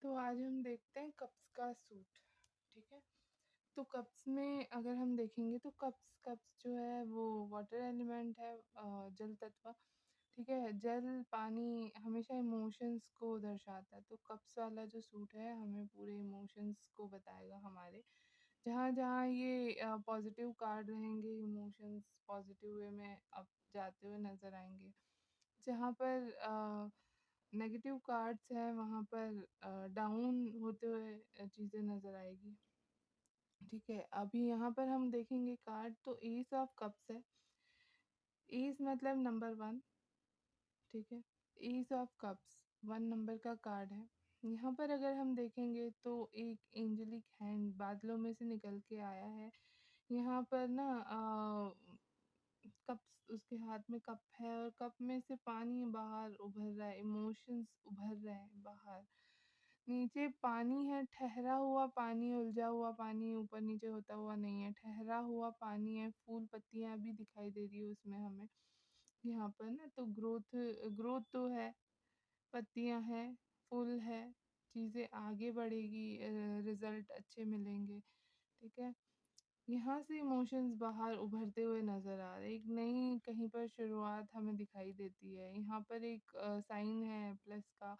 तो आज हम देखते हैं कप्स का सूट। ठीक है। तो कप्स में अगर हम देखेंगे तो कप्स कप्स जो है वो वाटर एलिमेंट है, जल तत्व। ठीक है। जल पानी हमेशा इमोशंस को दर्शाता है, तो कप्स वाला जो सूट है हमें पूरे इमोशंस को बताएगा हमारे। जहाँ जहाँ ये पॉजिटिव कार्ड रहेंगे, इमोशंस पॉजिटिव वे में अब जाते हुए नज़र आएंगे। जहाँ पर नेगेटिव कार्ड्स हैं वहाँ पर डाउन होते हुए चीज़ें नज़र आएगी। ठीक है। अभी यहाँ पर हम देखेंगे कार्ड, तो एस ऑफ कप्स है। एस मतलब नंबर 1। ठीक है। एस ऑफ कप्स 1 नंबर का कार्ड है। यहाँ पर अगर हम देखेंगे तो एक एंजेलिक हैंड बादलों में से निकल के आया है। यहाँ पर ना कप्स, उसके हाथ में कप है और कप में से पानी बाहर उभर रहा है, इमोशंस उभर रहे हैं बाहर। नीचे पानी है, ठहरा हुआ पानी, उलझा हुआ पानी, ऊपर नीचे होता हुआ नहीं है, ठहरा हुआ पानी है। फूल पत्तियां भी दिखाई दे रही है उसमें हमें यहाँ पर ना। तो ग्रोथ ग्रोथ तो है, पत्तियां हैं, फूल है, चीज़ें आगे बढ़ेगी, रिजल्ट अच्छे मिलेंगे। ठीक है। यहाँ से इमोशंस बाहर उभरते हुए नज़र आ रहे हैं। एक नई कहीं पर शुरुआत हमें दिखाई देती है। यहाँ पर एक साइन है प्लस का,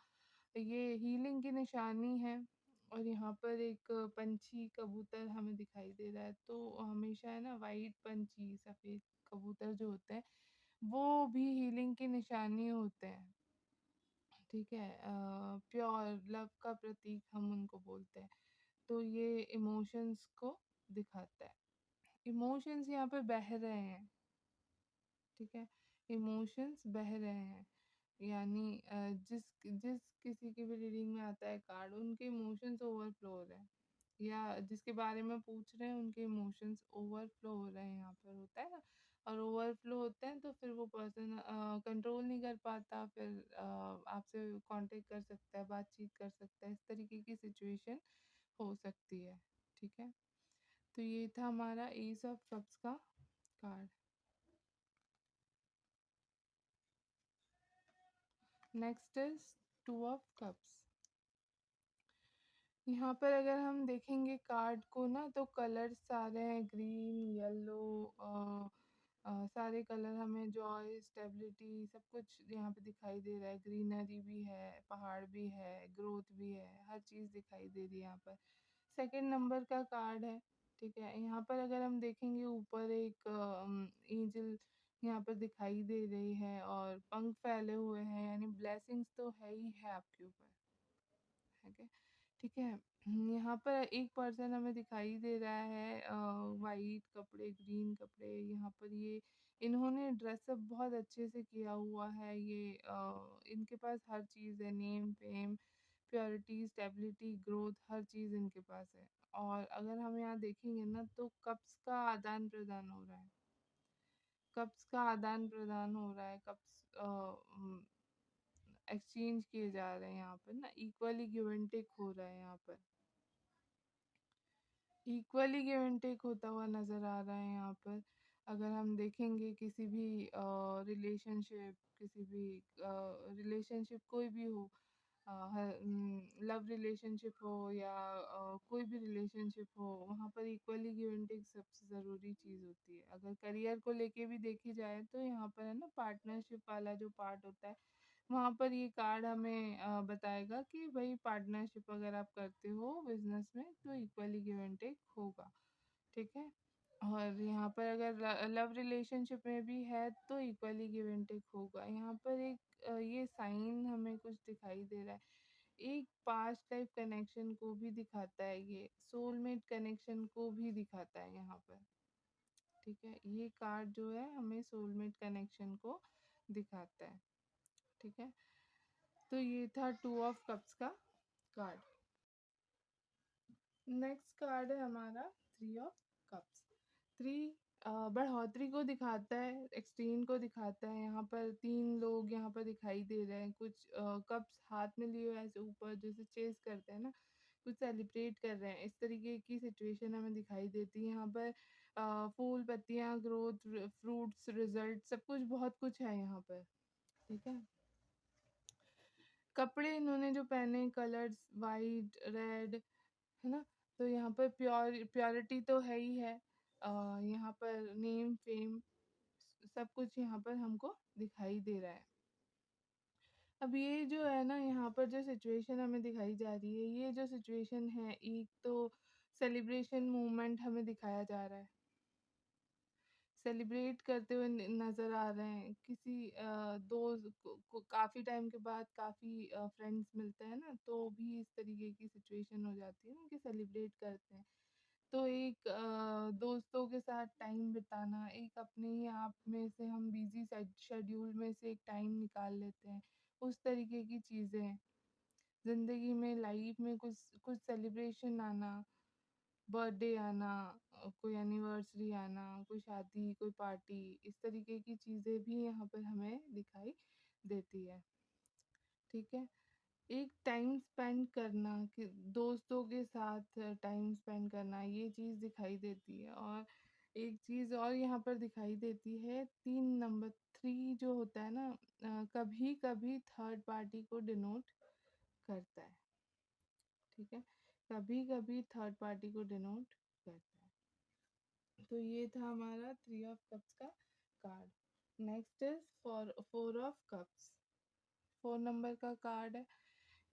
ये हीलिंग की निशानी है। और यहाँ पर एक पंछी कबूतर हमें दिखाई दे रहा है। तो हमेशा है ना, वाइट पंछी सफ़ेद कबूतर जो होते हैं वो भी हीलिंग की निशानी होते हैं। ठीक है। प्योर लव का प्रतीक हम उनको बोलते हैं। तो ये इमोशंस को दिखाता है। इमोशंस यहाँ पे बह रहे हैं। ठीक है। इमोशंस बह रहे हैं, यानी जिस जिस किसी की भी रीडिंग में आता है कार्ड, उनके इमोशंस ओवरफ्लो हो रहे हैं, या जिसके बारे में पूछ रहे हैं उनके इमोशंस ओवरफ्लो हो रहे हैं। यहाँ पर होता है ना, और ओवरफ्लो होते हैं तो फिर वो पर्सन कंट्रोल नहीं कर पाता, फिर आपसे कांटेक्ट कर सकता है, बातचीत कर सकता है। इस तरीके की सिचुएशन हो सकती है। ठीक है। तो ये था हमारा एस ऑफ कप्स का card. Next is 2 of cups. यहाँ पर अगर हम देखेंगे कार्ड को ना, तो कलर्स सारे हैं, ग्रीन, येलो, सारे कलर हमें जॉय, स्टेबिलिटी, सब कुछ यहाँ पे दिखाई दे रहा है। ग्रीनरी भी है, पहाड़ भी है, ग्रोथ भी है, हर चीज़ दिखाई दे रही है यहाँ पर। सेकंड नंबर का कार्ड है। ठीक है। यहाँ पर अगर हम देखेंगे ऊपर एक एंजल यहाँ पर दिखाई दे रही है और पंख फैले हुए हैं, यानी ब्लेसिंग्स तो है ही है आपके ऊपर। ठीक है। ठीक है। यहाँ पर एक पर्सन हमें दिखाई दे रहा है, वाइट कपड़े, ग्रीन कपड़े। यहाँ पर ये इन्होंने ड्रेसअप बहुत अच्छे से किया हुआ है। ये इनके पास हर चीज़ है, name, fame, purity, stability, growth, हर चीज़ इनके पास है। और अगर हम यहाँ देखेंगे ना, तो कप्स का आदान प्रदान हो रहा है। कप्स का आदान प्रदान हो रहा है। कप्स एक्सचेंज किए जा रहे हैं यहाँ पर ना, इक्वली गिव एंड टेक हो रहा है यहाँ पर। इक्वली गिव एंड टेक होता हुआ नज़र आ रहा है यहाँ पर। अगर हम देखेंगे किसी भी रिलेशनशिप, किसी भी रिलेशनशिप कोई भी हो, लव रिलेशनशिप हो या कोई भी रिलेशनशिप हो, वहाँ पर इक्वली गिव एंड टेक सबसे ज़रूरी चीज़ होती है। अगर करियर को लेके भी देखी जाए तो यहाँ पर है ना, पार्टनरशिप वाला जो पार्ट होता है, वहाँ पर ये कार्ड हमें बताएगा कि भाई पार्टनरशिप अगर आप करते हो बिजनेस में तो इक्वली गिव एंड टेक होगा। ठीक है। और यहाँ पर अगर लव रिलेशनशिप में भी है तो इक्वली गिव एंड टेक होगा। यहाँ पर एक ये साइन हमें कुछ दिखाई दे रहा है, एक पास्ट लाइफ कनेक्शन को भी दिखाता है, ये सोलमेट कनेक्शन को भी दिखाता है यहाँ पर। ठीक है। ये कार्ड जो है हमें सोलमेट कनेक्शन को दिखाता है। ठीक है। तो ये था 2 ऑफ कप्स का कार्ड। नेक्स्ट कार्ड है हमारा 3 ऑफ कप्स। 3 बढ़ोतरी को दिखाता है, एक्सटेंड को दिखाता है। यहाँ पर 3 लोग यहाँ पर दिखाई दे रहे हैं, कुछ कप्स हाथ में लिए हुए ऐसे ऊपर जैसे चेस करते हैं ना, कुछ सेलिब्रेट कर रहे हैं। इस तरीके की सिचुएशन हमें दिखाई देती है यहाँ पर। फूल, पत्तियाँ, ग्रोथ, फ्रूट्स, रिजल्ट, सब कुछ, बहुत कुछ है यहाँ पर। ठीक है। कपड़े इन्होंने जो पहने कलर्स वाइट, रेड, है ना? तो यहाँ पर प्योरिटी तो है ही है। यहाँ पर नेम, फेम सब कुछ यहाँ पर हमको दिखाई दे रहा है। अब ये जो है ना यहाँ पर जो सिचुएशन हमें दिखाई जा रही है, ये जो सिचुएशन है, एक तो सेलिब्रेशन मूवमेंट हमें दिखाया जा रहा है। सेलिब्रेट करते हुए नज़र आ रहे हैं। किसी दोस्त को काफ़ी टाइम के बाद काफ़ी फ्रेंड्स मिलते हैं ना, तो भी इस तरीके की सिचुएशन हो जाती है ना कि सेलिब्रेट करते हैं। तो एक दोस्तों के साथ टाइम बिताना, एक अपने ही आप में से हम बिज़ी शेड्यूल में से एक टाइम निकाल लेते हैं, उस तरीके की चीज़ें हैं। ज़िंदगी में, लाइफ में कुछ कुछ सेलिब्रेशन आना, बर्थडे आना, कोई एनिवर्सरी आना, कोई शादी, कोई पार्टी, इस तरीके की चीज़ें भी यहाँ पर हमें दिखाई देती है। ठीक है? एक टाइम स्पेंड करना कि दोस्तों के साथ टाइम स्पेंड करना, ये चीज़ दिखाई देती है। और एक चीज़ और यहाँ पर दिखाई देती है, 3 नंबर 3 जो होता है ना, कभी-कभी थर्ड पार्टी को डिनोट करता है। ठीक है? कभी-कभी थर्ड पार्टी को डिनोट करता है। तो ये था हमारा 3 ऑफ कप्स का card. Next is 4 of cups. 4 number का कार्ड है।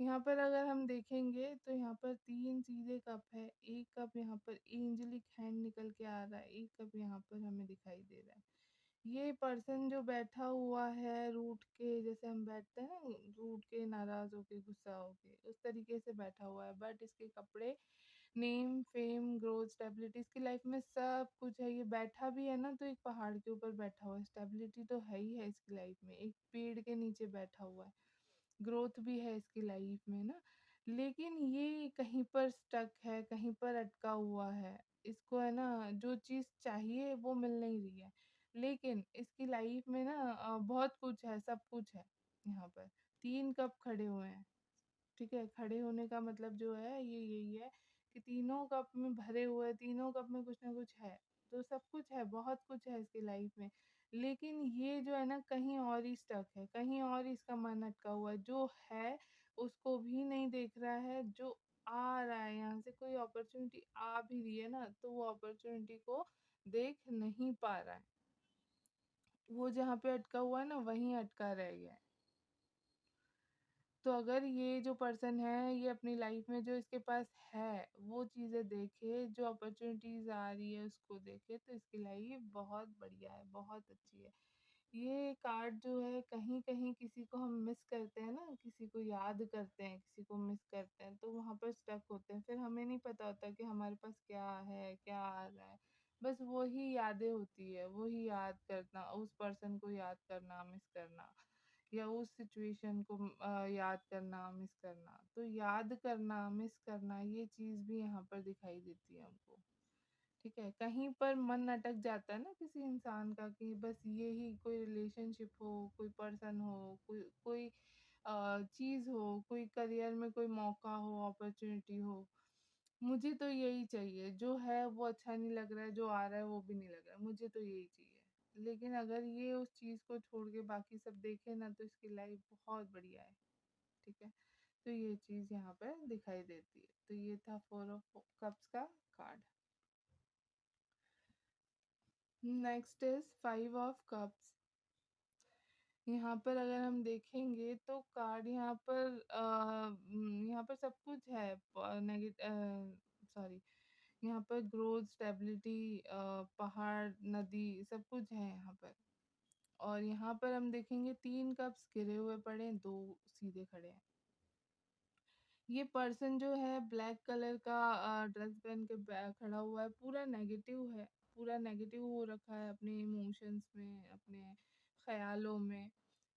यहाँ पर अगर हम देखेंगे तो यहाँ पर 3 सीधे कप है। एक कप यहाँ पर एंजेलिक हैंड निकल के आ रहा है, एक कप यहाँ पर हमें दिखाई दे रहा है। ये पर्सन जो बैठा हुआ है रूठ के, जैसे हम बैठते हैं ना, रूठ के, नाराज होके, गुस्सा होके, उस तरीके से बैठा हुआ है। बट इसके कपड़े, नेम, फेम, ग्रोथ, स्टेबिलिटी, इसकी लाइफ में सब कुछ है। ये बैठा भी है ना तो एक पहाड़ के ऊपर बैठा हुआ है। स्टेबिलिटी तो है ही है इसकी लाइफ में, एक पेड़ के नीचे बैठा हुआ है। ग्रोथ भी है इसकी लाइफ में ना, लेकिन ये कहीं पर स्टक है, कहीं पर अटका हुआ है। इसको है ना जो चीज़ चाहिए वो मिल नहीं रही है, लेकिन इसकी लाइफ में ना बहुत कुछ है, सब कुछ है। यहाँ पर 3 कप खड़े हुए हैं। ठीक है? खड़े होने का मतलब जो है ये यही है कि तीनों कप में भरे हुए, तीनों कप में कुछ ना कुछ है। तो सब कुछ है, बहुत कुछ है इसकी लाइफ में। लेकिन ये जो है ना कहीं और ही स्टक है, कहीं और ही इसका मन अटका हुआ है। जो है उसको भी नहीं देख रहा है, जो आ रहा है यहाँ से कोई अपॉर्चुनिटी आ भी रही है ना, तो वो अपॉर्चुनिटी को देख नहीं पा रहा है। वो जहाँ पे अटका हुआ है ना वहीं अटका रह गया है। तो अगर ये जो पर्सन है ये अपनी लाइफ में जो इसके पास है वो चीज़ें देखे, जो अपॉर्चुनिटीज आ रही है उसको देखे, तो इसकी लाइफ बहुत बढ़िया है, बहुत अच्छी है। ये कार्ड जो है कहीं कहीं किसी को हम मिस करते हैं ना, किसी को याद करते हैं, किसी को मिस करते हैं, तो वहां पर स्टक होते हैं। फिर हमें नहीं पता होता कि हमारे पास क्या है, क्या आ रहा है। बस वही यादें होती है, वही याद करना, उस पर्सन को याद करना, मिस करना, या उस सिचुएशन को याद करना, मिस करना। तो याद करना, मिस करना, ये चीज़ भी यहाँ पर दिखाई देती है हमको। ठीक है? कहीं पर मन अटक जाता है ना किसी इंसान का कि बस यही कोई रिलेशनशिप हो, कोई पर्सन हो, कोई कोई चीज़ हो, कोई करियर में कोई मौका हो, अपॉर्चुनिटी हो। मुझे तो यही चाहिए, जो है वो अच्छा नहीं लग रहा है, जो आ रहा है वो भी नहीं लग रहा है, मुझे तो यही चाहिए। लेकिन अगर ये उस चीज़ को छोड़ के बाकी सब देखे ना तो इसकी लाइफ बहुत बढ़िया है। ठीक है? तो ये चीज़ यहाँ पर दिखाई देती है। तो ये था 4 ऑफ कप्स का card. Next is 5 of cups. यहाँ पर अगर हम देखेंगे तो कार्ड यहाँ पर सब कुछ है। सॉरी, यहाँ पर ग्रोथ, स्टेबिलिटी, पहाड़, नदी, सब कुछ है यहाँ पर। और यहाँ पर हम देखेंगे 3 कप्स गिरे हुए पड़े हैं, 2 सीधे खड़े हैं। ये पर्सन जो है ब्लैक कलर का ड्रेस पहन के खड़ा हुआ है, पूरा नेगेटिव है, पूरा नेगेटिव हो रखा है अपने इमोशंस में, अपने ख्यालों में।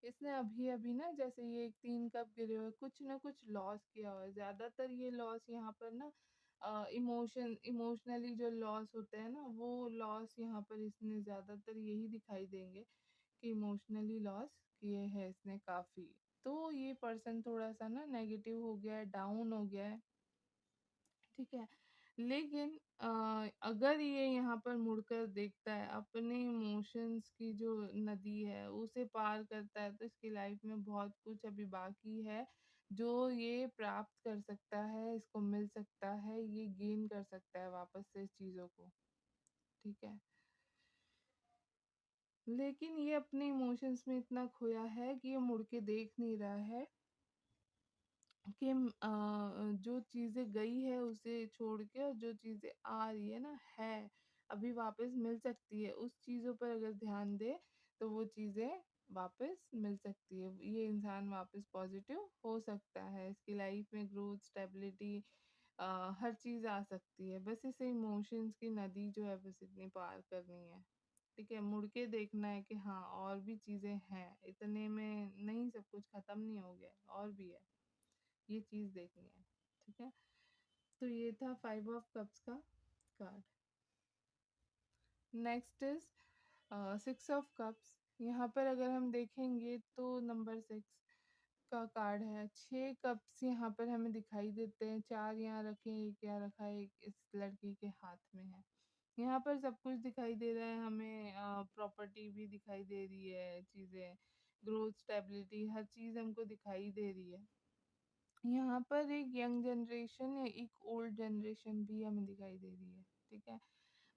इसने अभी अभी ना, जैसे ये 3 कप गिरे हुए, कुछ ना कुछ लॉस किया हुआ है। ज्यादातर ये लॉस यहाँ पर ना इमोशनली जो लॉस होते हैं ना, वो लॉस यहाँ पर इसने ज्यादातर यही दिखाई देंगे कि इमोशनली लॉस किए हैं इसने काफी। तो ये पर्सन थोड़ा सा ना नेगेटिव हो गया है, डाउन हो गया है। ठीक है? लेकिन अगर ये यहाँ पर मुड़कर देखता है, अपने इमोशंस की जो नदी है उसे पार करता है, तो इसकी लाइफ में बहुत कुछ अभी बाकी है, जो ये प्राप्त कर सकता है, इसको मिल सकता है, ये गेन कर सकता है वापस से इस चीज़ों को, ठीक है? लेकिन ये अपने इमोशंस में इतना खोया है कि ये मुड़ के देख नहीं रहा है कि जो चीज़ें गई है उसे छोड़ के, और जो चीज़ें आ रही है ना, है, अभी वापस मिल सकती है, उस चीज़ों पर अगर ध्यान दे तो वो चीज़ें वापस मिल सकती है। ये इंसान वापस पॉजिटिव हो सकता है, इसकी लाइफ में ग्रोथ, स्टेबिलिटी, हर चीज़ आ सकती है। बस इसे इमोशंस की नदी जो है बस इतनी पार करनी है। ठीक है, मुड़ के देखना है कि हाँ और भी चीज़ें हैं, इतने में नहीं, सब कुछ खत्म नहीं हो गया है, और भी है, ये चीज़ देखनी है। ठीक है, तो ये था 5 ऑफ कप्स का card. Next is 6 of cups. यहाँ पर अगर हम देखेंगे तो नंबर 6 का कार्ड है। 6 कप्स यहाँ पर हमें दिखाई देते हैं, 4 यहाँ रखे, एक यहाँ रखा है, एक इस लड़की के हाथ में है। यहाँ पर सब कुछ दिखाई दे रहा है हमें, प्रॉपर्टी भी दिखाई दे रही है, चीज़ें, ग्रोथ, स्टेबिलिटी, हर चीज़ हमको दिखाई दे रही है। यहाँ पर एक यंग जनरेशन या एक ओल्ड जनरेशन भी हमें दिखाई दे रही है, ठीक है?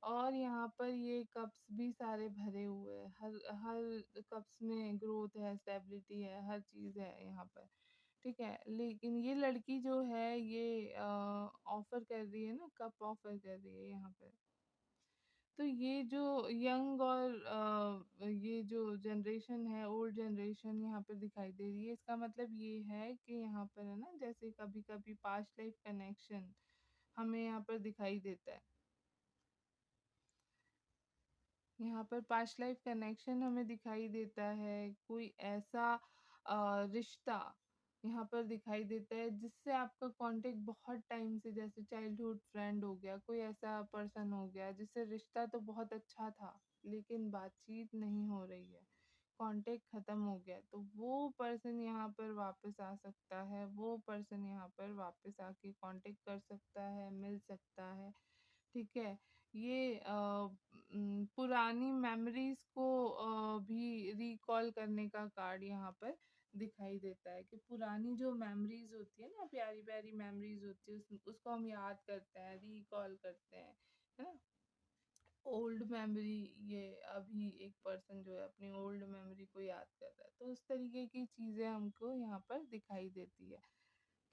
और यहाँ पर ये कप्स भी सारे भरे हुए हैं, हर हर कप्स में ग्रोथ है, स्टेबिलिटी है, हर चीज़ है यहाँ पर, ठीक है? लेकिन ये लड़की जो है ये ऑफ़र कर रही है ना, कप ऑफ़र कर रही है यहाँ पर। तो ये जो यंग और ये जो जनरेशन है, ओल्ड जनरेशन यहाँ पर दिखाई दे रही है, इसका मतलब ये है कि यहाँ पर है ना, जैसे कभी कभी पास्ट लाइफ कनेक्शन हमें यहाँ पर दिखाई देता है। यहाँ पर पास्ट लाइफ कनेक्शन हमें दिखाई देता है, कोई ऐसा रिश्ता यहाँ पर दिखाई देता है जिससे आपका कांटेक्ट बहुत टाइम से, जैसे चाइल्डहुड फ्रेंड हो गया, कोई ऐसा पर्सन हो गया जिससे रिश्ता तो बहुत अच्छा था लेकिन बातचीत नहीं हो रही है, कांटेक्ट खत्म हो गया, तो वो पर्सन यहाँ पर वापस आ सकता है, वो पर्सन यहाँ पर वापस आके कांटेक्ट कर सकता है, मिल सकता है, ठीक है? ये पुरानी मेमोरीज को भी रिकॉल करने का कार्ड यहाँ पर दिखाई देता है कि पुरानी जो मेमोरीज होती है ना, प्यारी प्यारी मेमोरीज होती है, उसको हम याद करते हैं, रिकॉल करते हैं, है ना? ओल्ड मेमोरी, ये अभी एक पर्सन जो है अपनी ओल्ड मेमोरी को याद कर रहा है, तो उस तरीके की चीज़ें हमको यहाँ पर दिखाई देती है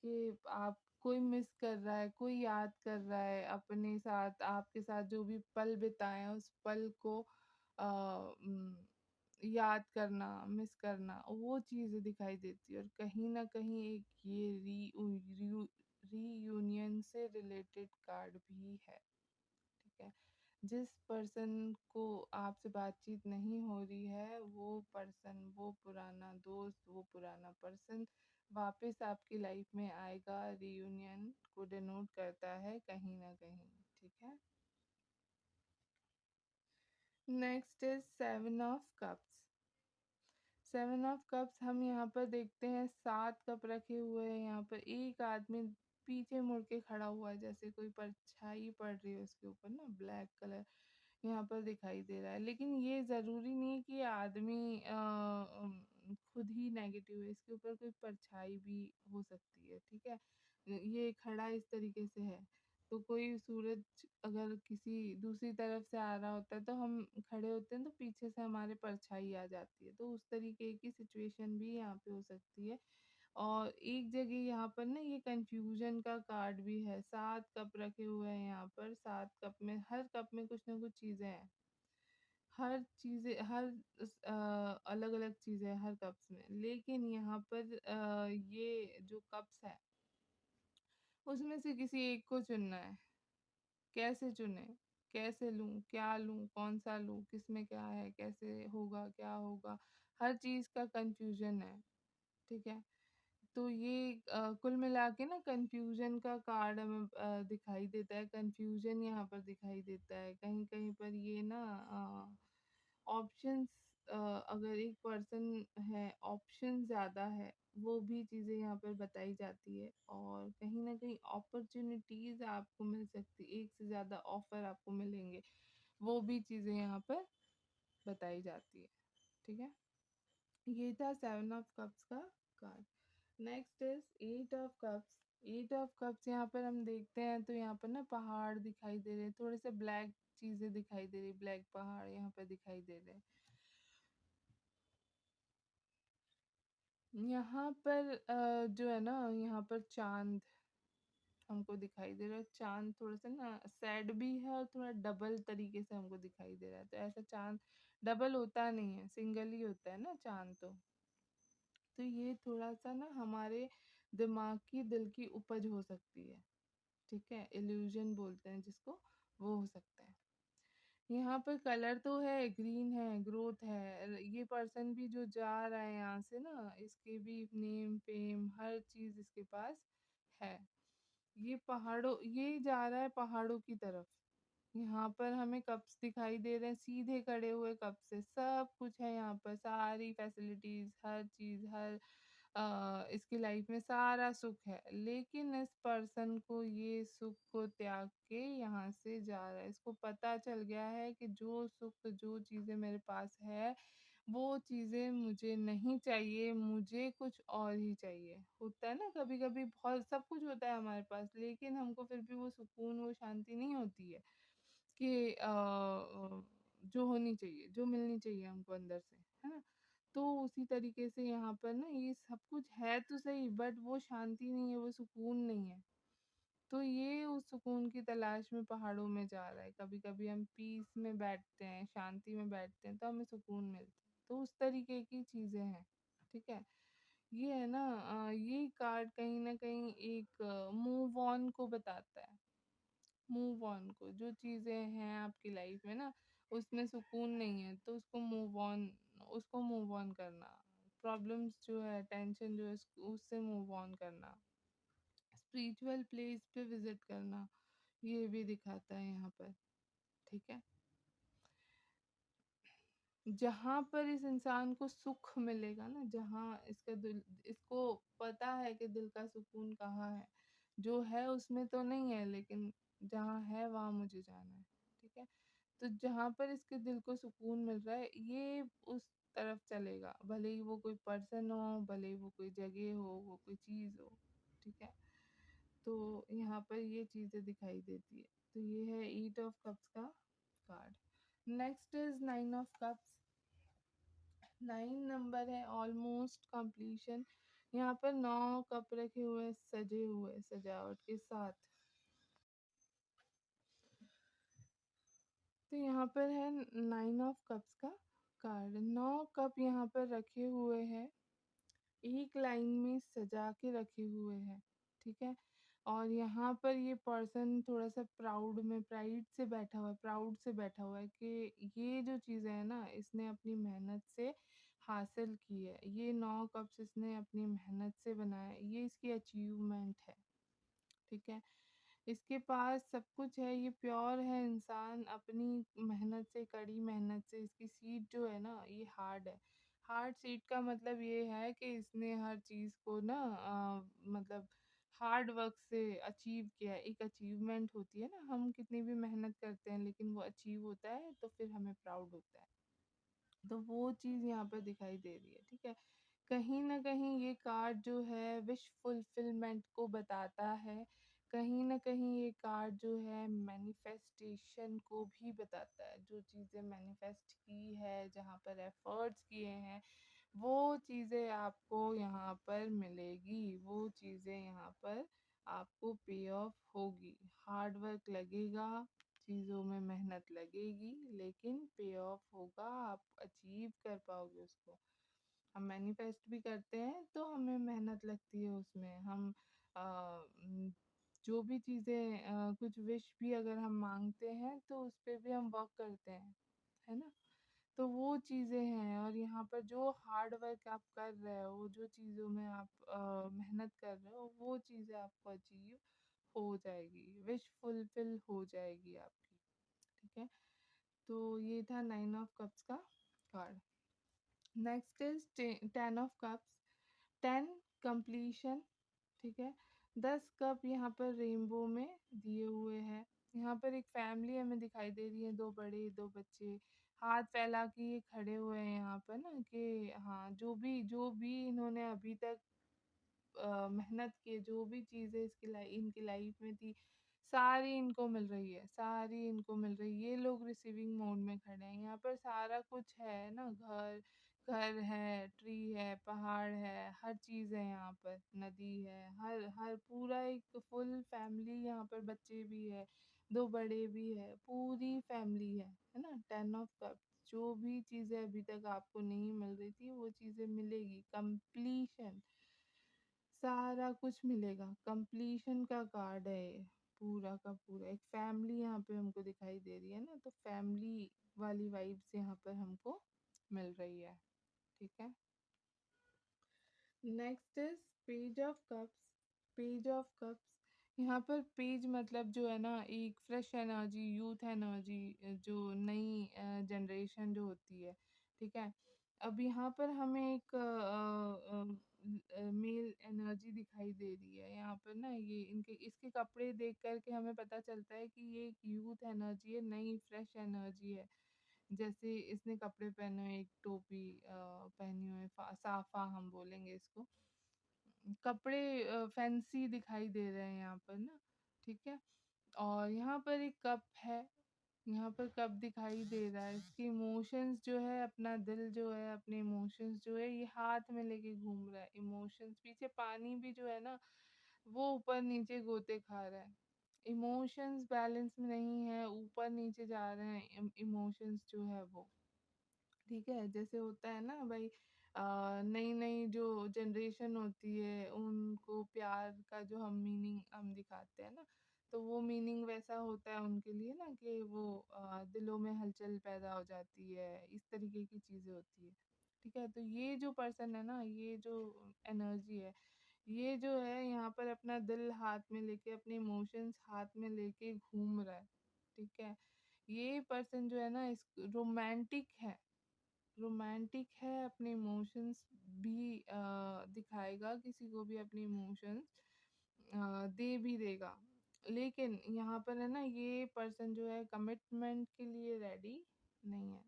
कि आप, कोई मिस कर रहा है, कोई याद कर रहा है अपने साथ, आपके साथ जो भी पल बिताए हैं उस पल को याद करना, मिस करना, वो चीज़ दिखाई देती है। और कहीं ना कहीं एक ये रीयूनियन से रिलेटेड कार्ड भी है, ठीक है? जिस पर्सन को आपसे बातचीत नहीं हो रही है, वो पर्सन, वो पुराना दोस्त, वो पुराना पर्सन वापस आपकी लाइफ में आएगा, रियूनियन को डिनोट करता है कहीं ना कहीं, ठीक है? Next is 7 of cups. 7 of cups हम यहाँ पर देखते हैं, 7 कप रखे हुए हैं, यहाँ पर एक आदमी पीछे मुड़ के खड़ा हुआ है, जैसे कोई परछाई पड़ रही है उसके ऊपर ना, ब्लैक कलर यहाँ पर दिखाई दे रहा है। लेकिन ये ज़रूरी नहीं है कि ये आदमी खुद ही नेगेटिव है, इसके ऊपर कोई परछाई भी हो सकती है, ठीक है? ये खड़ा इस तरीके से है, तो कोई सूरज अगर किसी दूसरी तरफ से आ रहा होता है तो हम खड़े होते हैं तो पीछे से हमारे परछाई आ जाती है, तो उस तरीके की सिचुएशन भी यहाँ पे हो सकती है। और एक जगह यहाँ पर ना ये कंफ्यूजन का कार्ड भी है, 7 कप रखे हुए हैं यहाँ पर, 7 कप में, हर कप में कुछ ना कुछ चीजें हैं, हर चीजें, हर अलग अलग चीजें हैं हर कप्स में, लेकिन यहाँ पर ये जो कप्स है उसमें से किसी एक को चुनना है। कैसे चुने, कैसे लूं, क्या लूं, कौन सा लूं, किसमें क्या है, कैसे होगा, क्या होगा, हर चीज का कंफ्यूजन है, ठीक है? तो ये कुल मिला के ना कंफ्यूजन का कार्ड हमें दिखाई देता है, कंफ्यूजन यहाँ पर दिखाई देता है, कहीं कहीं पर ये ना ऑप्शंस, अगर एक पर्सन है, ऑप्शन ज़्यादा है, वो भी चीज़ें यहाँ पर बताई जाती है, और कहीं ना कहीं अपॉर्चुनिटीज़ आपको मिल सकती, एक से ज़्यादा ऑफर आपको मिलेंगे, वो भी चीज़ें यहाँ पर बताई जाती है, ठीक है? ये था 7 ऑफ कप्स का card. Next is eight of cups. Eight of cups यहाँ पर हम देखते हैं तो यहाँ पर ना पहाड़ दिखाई दे रहे हैं, थोड़े से ब्लैक चीजें दिखाई दे रही, ब्लैक पहाड़ यहाँ पर दिखाई दे रहे हैं। यहाँ पर जो है ना, यहाँ पर चांद हमको दिखाई दे रहा है। चांद थोड़ा सा ना सैड भी है और थोड़ा डबल तरीके से हमको दिखाई दे रहा है। तो ऐसा चांद डबल होता नहीं है, सिंगल ही होता है ना चांद। तो ये थोड़ा सा ना हमारे दिमाग की, दिल की उपज हो सकती है। ठीक है, इल्यूजन बोलते हैं जिसको, वो हो सकता है। यहाँ पर कलर तो है, ग्रीन है, ग्रोथ है। ये पर्सन भी जो जा रहा है यहाँ से ना, इसके भी नेम फेम हर चीज इसके पास है। ये पहाड़ों, ये जा रहा है पहाड़ों की तरफ। यहाँ पर हमें कप्स दिखाई दे रहे हैं, सीधे खड़े हुए कप से सब कुछ है यहाँ पर, सारी फैसिलिटीज, हर चीज, हर इसकी लाइफ में सारा सुख है। लेकिन इस पर्सन को ये सुख को त्याग के यहाँ से जा रहा है। इसको पता चल गया है कि जो सुख, जो चीजें मेरे पास है, वो चीजें मुझे नहीं चाहिए, मुझे कुछ और ही चाहिए। होता है ना कभी कभी, बहुत सब कुछ होता है हमारे पास, लेकिन हमको फिर भी वो सुकून, वो शांति नहीं होती है कि जो होनी चाहिए, जो मिलनी चाहिए हमको अंदर से, है ना। तो उसी तरीके से यहाँ पर ना ये सब कुछ है तो सही, बट वो शांति नहीं है, वो सुकून नहीं है। तो ये उस सुकून की तलाश में पहाड़ों में जा रहा है। कभी कभी हम पीस में बैठते हैं, शांति में बैठते हैं, तो हमें सुकून मिलता है। तो उस तरीके की चीजें हैं। ठीक है, ये है ना, ये कार्ड कहीं ना कहीं एक मूव ऑन को बताता है। मूव ऑन को, जो चीजें हैं आपकी लाइफ में ना, उसमें सुकून नहीं है तो उसको मूव ऑन, उसको मूव ऑन करना। प्रॉब्लम्स जो है, टेंशन जो है, उससे मूव ऑन करना। स्पिरिचुअल प्लेस पे विजिट करना, ये भी दिखाता है यहाँ पर। ठीक है, जहाँ पर इस इंसान को सुख मिलेगा ना, जहाँ इसका दिल, इसको पता है कि दिल का सुकून कहाँ है, जो है उसमें तो नहीं है, लेकिन जहाँ है वहाँ मुझे जाना है। ठीक है, तो जहाँ पर इसके दिल को सुकून मिल रहा है, ये उस तरफ चलेगा, भले ही वो कोई पर्सन हो, भले ही वो कोई जगह हो, वो कोई चीज हो। ठीक है, तो यहाँ पर ये चीजें दिखाई देती है। तो ये है एट ऑफ कप्स का card. Next is nine of cups. 9 number है ऑलमोस्ट कंप्लीशन। यहाँ पर 9 कप रखे हुए हैं, सजे हुए, सजावट के साथ। तो यहाँ पर है 9 ऑफ कप्स का कार्ड। 9 कप यहाँ पर रखे हुए हैं, एक लाइन में सजा के रखे हुए हैं। ठीक है, और यहाँ पर ये पर्सन थोड़ा सा प्राउड में, प्राइड से बैठा हुआ है, प्राउड से बैठा हुआ है कि ये जो चीज़ें है ना, इसने अपनी मेहनत से हासिल की है। ये 9 कप्स इसने अपनी मेहनत से बनाया है, ये इसकी अचीवमेंट है। ठीक है, इसके पास सब कुछ है, ये प्योर है इंसान, अपनी मेहनत से, कड़ी मेहनत से। इसकी सीट जो है ना, ये हार्ड है। हार्ड सीट का मतलब ये है कि इसने हर चीज़ को ना मतलब हार्ड वर्क से अचीव किया है। एक अचीवमेंट होती है ना, हम कितनी भी मेहनत करते हैं लेकिन वो अचीव होता है तो फिर हमें प्राउड होता है। तो वो चीज़ यहाँ पर दिखाई दे रही है। ठीक है, कहीं ना कहीं ये कार्ड जो है विश फुलफिलमेंट को बताता है। कहीं ना कहीं ये कार्ड जो है मैनिफेस्टेशन को भी बताता है। जो चीज़ें मैनिफेस्ट की है, जहाँ पर एफर्ट्स किए हैं, वो चीज़ें आपको यहाँ पर मिलेगी, वो चीज़ें यहाँ पर आपको पे ऑफ होगी। हार्ड वर्क लगेगा, चीज़ों में मेहनत लगेगी, लेकिन पे ऑफ होगा, आप अचीव कर पाओगे उसको। हम मैनिफेस्ट भी करते हैं तो हमें मेहनत लगती है उसमें। हम अ, न, जो भी चीज़ें कुछ विश भी अगर हम मांगते हैं तो उस पे भी हम वर्क करते हैं, है ना। तो वो चीज़ें हैं, और यहाँ पर जो हार्ड वर्क आप कर रहे हो, वो जो चीज़ों में आप मेहनत कर रहे हो, वो चीज़ें आपको अचीव हो जाएगी, विश फुलफिल हो जाएगी आपकी। ठीक है, तो ये था 9 ऑफ कप्स का card. Next is 10 of cups. 10 completion. ठीक है, 10 कप यहाँ पर रेनबो में दिए हुए हैं। यहाँ पर एक फैमिली हमें दिखाई दे रही है, दो बड़े, दो बच्चे, हाथ फैला के ये खड़े हुए हैं यहाँ पर ना, कि हाँ, जो भी इन्होंने अभी तक मेहनत किए, जो भी चीज़ें इनकी लाइफ में थी, सारी इनको मिल रही है, सारी इनको मिल रही है। ये लोग रिसीविंग मोड में खड़े हैं। यहाँ पर सारा कुछ है ना, घर घर है, ट्री है, पहाड़ है, हर चीज़ है यहाँ पर, नदी है, हर हर पूरा एक फुल फैमिली, यहाँ पर बच्चे भी है, 2 बड़े भी है, पूरी फैमिली है ना? 10 ऑफ कप्स। जो भी चीज़ें अभी तक आपको नहीं मिल रही थी, वो चीज़ें मिलेगी, कंप्लीशन, सारा कुछ मिलेगा, कंप्लीशन का कार्ड है ये, पूरा का पूरा। एक फैमिली यहाँ पे हमको दिखाई दे रही है ना, तो फैमिली वाली वाइब्स यहाँ पर हमको मिल रही है, ठीक है? Next is page of cups. Page of cups, यहाँ पर पेज मतलब जो है ना, एक फ्रेश एनर्जी, यूथ एनर्जी, जो नई जनरेशन जो होती है, ठीक है? अब यहाँ पर हमें एक मेल एनर्जी दिखाई दे रही है यहाँ पर ना, ये इनके इसके कपड़े देख कर के हमें पता चलता है कि ये एक यूथ एनर्जी है, नई फ्रेश एनर्जी है। जैसे इसने कपड़े पहने हुए, एक टोपी पहनी हुई, साफा हम बोलेंगे इसको। कपड़े फैंसी दिखाई दे रहे हैं यहाँ पर ना, ठीक है? और यहाँ पर एक कप है, यहाँ पर कप दिखाई दे रहा है। इसके इमोशंस जो है, अपना दिल जो है, अपने इमोशंस जो है, ये हाथ में लेके घूम रहा है। इमोशंस, पीछे पानी भी जो है ना, वो ऊपर नीचे गोते खा रहा है। इमोशंस बैलेंस में नहीं है, ऊपर नीचे जा रहे हैं इमोशंस जो है वो, ठीक है? जैसे होता है ना भाई, नई नई जो जनरेशन होती है, उनको प्यार का जो हम मीनिंग हम दिखाते हैं ना, तो वो मीनिंग वैसा होता है उनके लिए ना, कि वो दिलों में हलचल पैदा हो जाती है, इस तरीके की चीजें होती है, ठीक है? तो ये जो पर्सन है ना, ये जो एनर्जी है, ये जो है यहाँ पर अपना दिल हाथ में लेके, अपने इमोशंस हाथ में लेके घूम रहा है, ठीक है? ये पर्सन जो है ना, इस रोमांटिक है, रोमांटिक है, अपने इमोशंस भी दिखाएगा, किसी को भी अपने इमोशंस दे भी देगा। लेकिन यहाँ पर है ना, ये पर्सन जो है कमिटमेंट के लिए रेडी नहीं है,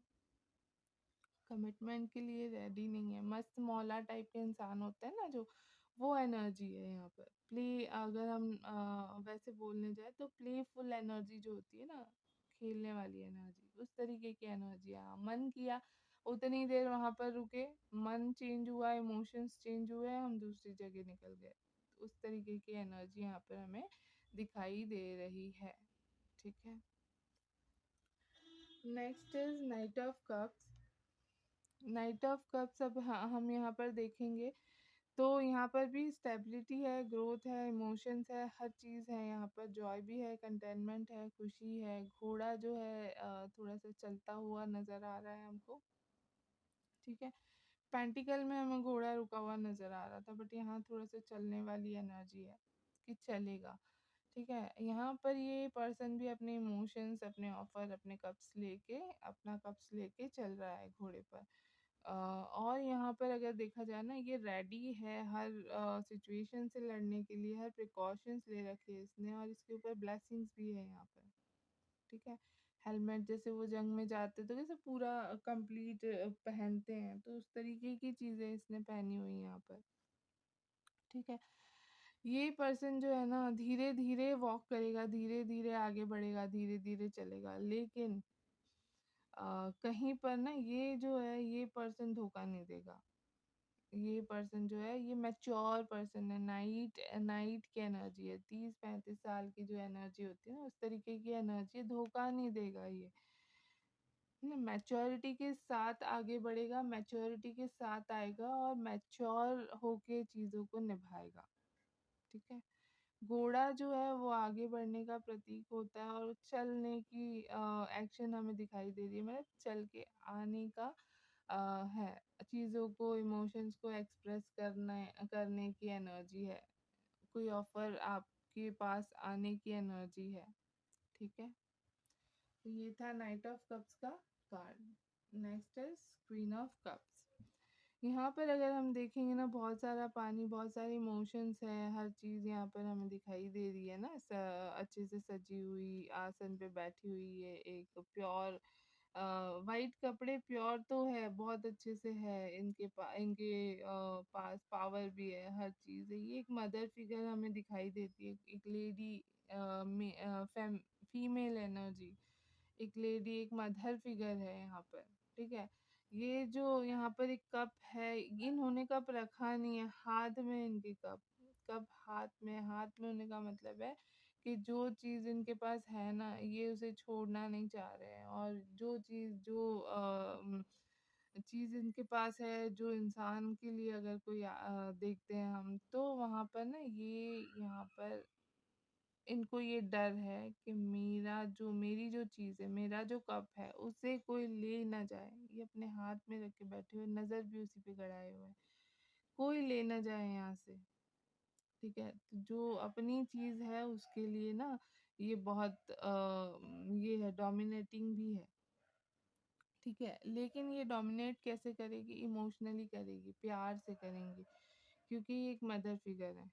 कमिटमेंट के लिए रेडी नहीं है। मस्त मौला टाइप के इंसान होते हैं ना जो, वो एनर्जी है यहाँ पर। प्ले, अगर हम वैसे बोलने जाए तो प्लेफुल एनर्जी जो होती है ना, खेलने वाली एनर्जी, उस तरीके की एनर्जी है। हाँ, मन किया, उतनी देर वहां पर रुके, मन चेंज हुआ, इमोशंस चेंज हुए, हम दूसरी जगह निकल गए। उस तरीके की एनर्जी यहाँ पर हमें दिखाई दे रही है, ठीक है? Next is night of cups. Night of cups, अब हम यहाँ पर देखेंगे तो यहाँ पर भी स्टेबिलिटी है, ग्रोथ है, इमोशंस है, हर चीज़ है यहाँ पर। जॉय भी है, कंटेनमेंट है, खुशी है। घोड़ा जो है थोड़ा सा चलता हुआ नज़र आ रहा है हमको, ठीक है? पेंटिकल में हमें घोड़ा रुका हुआ नज़र आ रहा था, बट यहाँ थोड़ा सा चलने वाली एनर्जी है कि चलेगा, ठीक है? यहाँ पर ये पर्सन भी अपने इमोशंस, अपने ऑफर, अपने कप्स लेके, अपना कप्स लेके चल रहा है घोड़े पर। और यहाँ पर अगर देखा जाए ना, ये रेडी है हर सिचुएशन से लड़ने के लिए, हर प्रिकॉशंस ले रखे हैं इसने, और इसके ऊपर ब्लेसिंग्स भी है यहाँ पर, ठीक है? हेलमेट, जैसे वो जंग में जाते तो कैसे पूरा कंप्लीट पहनते हैं, तो उस तरीके की चीज़ें इसने पहनी हुई यहाँ पर, ठीक है? ये पर्सन जो है ना, धीरे धीरे वॉक करेगा, धीरे धीरे आगे बढ़ेगा, धीरे धीरे चलेगा, लेकिन कहीं पर ना, ये जो है, ये पर्सन धोखा नहीं देगा। ये पर्सन जो है, ये मैच्योर पर्सन है, नाइट नाइट की एनर्जी है, 30-35 साल की जो एनर्जी होती है ना, उस तरीके की एनर्जी, धोखा नहीं देगा ये, है ना? मैच्योरिटी के साथ आगे बढ़ेगा, मैच्योरिटी के साथ आएगा, और मैच्योर होके चीज़ों को निभाएगा, ठीक है? घोड़ा जो है वो आगे बढ़ने का प्रतीक होता है, और चलने की एक्शन हमें दिखाई दे रही है, मतलब चल के आने का है, चीज़ों को, इमोशंस को एक्सप्रेस करने की एनर्जी है, कोई ऑफर आपके पास आने की एनर्जी है, ठीक है? तो ये था नाइट ऑफ कप्स का card. Next is queen of cups. यहाँ पर अगर हम देखेंगे ना, बहुत सारा पानी, बहुत सारे इमोशंस है, हर चीज़ यहाँ पर हमें दिखाई दे रही है ना, अच्छे से सजी हुई, आसन पे बैठी हुई है, एक प्योर वाइट कपड़े प्योर तो है, बहुत अच्छे से है, पास पावर भी है, हर चीज़ है। ये एक मदर फिगर हमें दिखाई देती है, एक लेडी, फीमेल एनर्जी, एक लेडी, एक मदर फिगर है यहाँ पर। ठीक है, ये जो यहाँ पर एक कप है, इन्होंने कप रखा नहीं है, हाथ में इनके कप, कप हाथ में होने का मतलब है कि जो चीज़ इनके पास है ना, ये उसे छोड़ना नहीं चाह रहे हैं। और जो चीज़ चीज़ इनके पास है, जो इंसान के लिए अगर कोई देखते हैं हम, तो वहाँ पर ना ये यहाँ पर इनको ये डर है कि मेरी जो चीज़ है, मेरा जो कप है, उसे कोई ले ना जाए। ये अपने हाथ में रख के बैठे हुए, नज़र भी उसी पे गड़ाए हुए हैं, कोई ले ना जाए यहाँ से। ठीक है, तो जो अपनी चीज़ है उसके लिए ना ये बहुत ये है, डोमिनेटिंग भी है। ठीक है, लेकिन ये डोमिनेट कैसे करेगी? इमोशनली करेगी, प्यार से करेंगी, क्योंकि ये एक मदर फिगर है।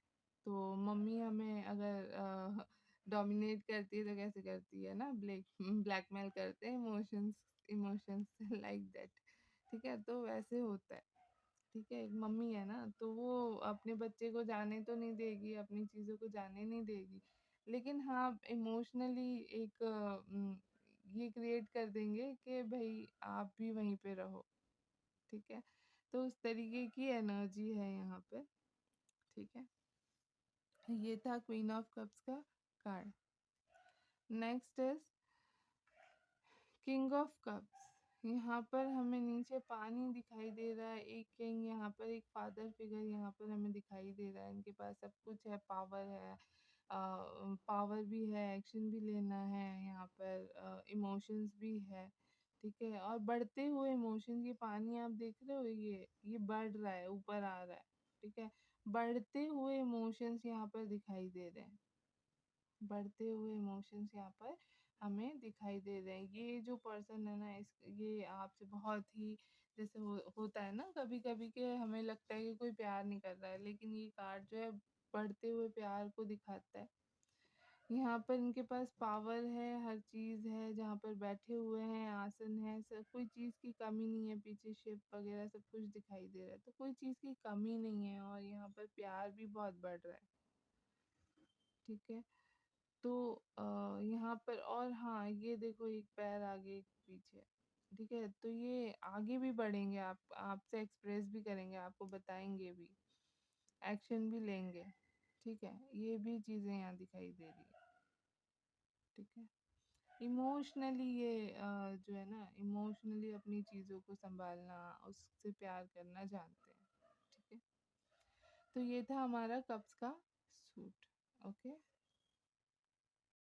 तो मम्मी हमें अगर डोमिनेट करती है तो कैसे करती है ना, ब्लैकमेल करते हैं, इमोशंस इमोशंस लाइक दैट। ठीक है, तो वैसे होता है। ठीक है, एक मम्मी है ना, तो वो अपने बच्चे को जाने तो नहीं देगी, अपनी चीज़ों को जाने नहीं देगी, लेकिन हाँ इमोशनली एक ये क्रिएट कर देंगे कि भाई आप भी वहीं पे रहो। ठीक है, तो उस तरीके की एनर्जी है यहाँ पे। ठीक है, ये था क्वीन ऑफ कप्स का card. Next is king of cups. यहाँ पर हमें नीचे पानी दिखाई दे रहा है, एक किंग, यहाँ पर एक फादर फिगर यहाँ पर हमें दिखाई दे रहा है। इनके पास सब कुछ है, पावर है, पावर भी है, एक्शन भी लेना है, यहाँ पर इमोशंस भी है। ठीक है, और बढ़ते हुए इमोशन, ये पानी आप देख रहे हो, ये बढ़ रहा है, ऊपर आ रहा है। ठीक है, बढ़ते हुए इमोशंस यहाँ पर दिखाई दे रहे हैं, बढ़ते हुए इमोशंस यहाँ पर हमें दिखाई दे रहे हैं। ये जो पर्सन है ना, ये आपसे बहुत ही, जैसे होता है ना कभी कभी के हमें लगता है कि कोई प्यार नहीं कर रहा है, लेकिन ये कार्ड जो है बढ़ते हुए प्यार को दिखाता है। यहाँ पर इनके पास पावर है, हर चीज़ है, जहाँ पर बैठे हुए हैं, आसन है, सब कोई चीज़ की कमी नहीं है, पीछे शिप वगैरह सब कुछ दिखाई दे रहा है, तो कोई चीज़ की कमी नहीं है, और यहाँ पर प्यार भी बहुत बढ़ रहा है। ठीक है, तो यहाँ पर, और हाँ ये देखो, एक पैर आगे एक पीछे। ठीक है, तो ये आगे भी बढ़ेंगे, आप आपसे एक्सप्रेस भी करेंगे, आपको बताएंगे भी, एक्शन भी लेंगे। ठीक है, ये भी चीज़ें यहाँ दिखाई दे रही है। ठीक है, इमोशनली ये जो है ना, इमोशनली अपनी चीज़ों को संभालना, उससे प्यार करना जानते हैं। ठीक है, तो ये था हमारा कप्स का सूट। ओके।